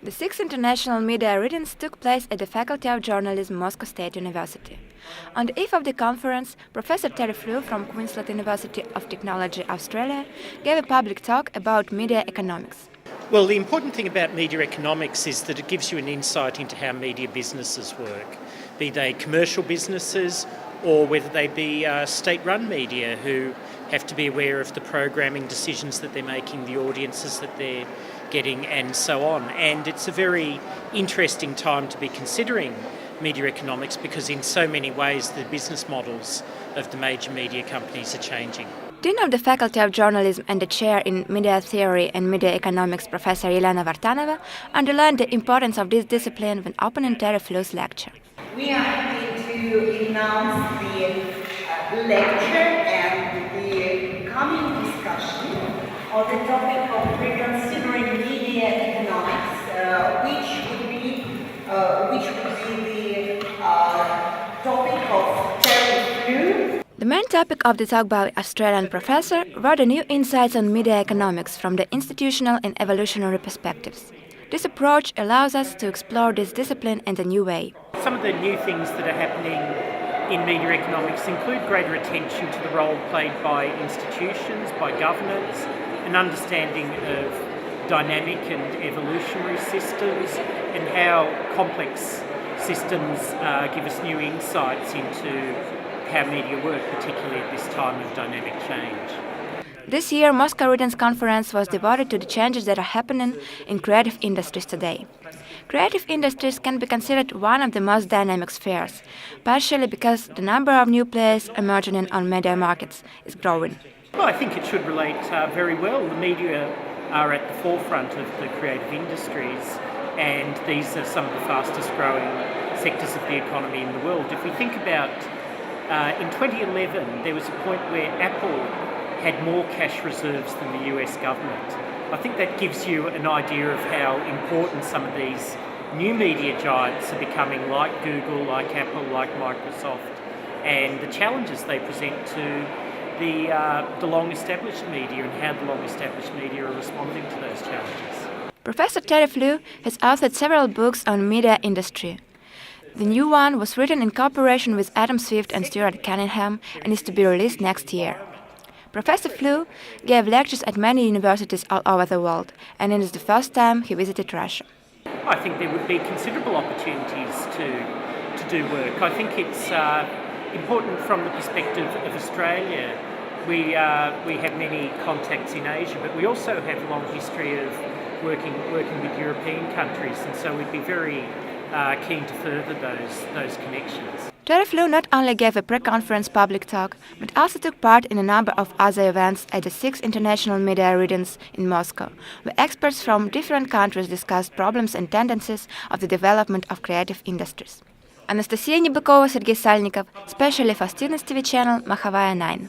The sixth International Media Readings took place at the Faculty of Journalism, Moscow State University. On the eve of the conference, Professor Terry Flew from Queensland University of Technology, Australia, gave a public talk about media economics. Well, the important thing about media economics is that it gives you an insight into how media businesses work, be they commercial businesses or whether they be state-run media who have to be aware of the programming decisions that they're making, the audiences that they're getting and so on. And it's a very interesting time to be considering media economics because in so many ways the business models of the major media companies are changing. Dean of the Faculty of Journalism and the Chair in Media Theory and Media Economics, Professor Elena Vartanova, underlined the importance of this discipline when opening Terry Flu's lecture. We are happy to announce the lecture and the coming discussion on the topic of reconsidering media economics, which would be the topic of Terry Flew. The main topic of the talk by Australian professor were the new insights on media economics from the institutional and evolutionary perspectives. This approach allows us to explore this discipline in a new way. Some of the new things that are happening in media economics include greater attention to the role played by institutions, by governance, an understanding of dynamic and evolutionary systems and how complex systems give us new insights into how media work, particularly at this time of dynamic change. This year, Moscow Readings Conference was devoted to the changes that are happening in creative industries today. Creative industries can be considered one of the most dynamic spheres, partially because the number of new players emerging on media markets is growing. Well, I think it should relate very well. The media are at the forefront of the creative industries, and these are some of the fastest growing sectors of the economy in the world. If we think about in 2011, there was a point where Apple had more cash reserves than the US government. I think that gives you an idea of how important some of these new media giants are becoming, like Google, like Apple, like Microsoft, and the challenges they present to the long-established media and how the long-established media are responding to those challenges. Professor Terry Flew has authored several books on media industry. The new one was written in cooperation with Adam Swift and Stuart Cunningham and is to be released next year. Professor Flew gave lectures at many universities all over the world, and it is the first time he visited Russia. I think there would be considerable opportunities to do work. I think it's important from the perspective of Australia. We have many contacts in Asia, but we also have a long history of working with European countries, and so we'd be very keen to further those connections. Terry Flew not only gave a pre-conference public talk, but also took part in a number of other events at the 6th International Media Readings in Moscow, where experts from different countries discussed problems and tendencies of the development of creative industries. Anastasia Nebykova, Sergei Salnikov, specially for Students TV channel Mahovaya 9.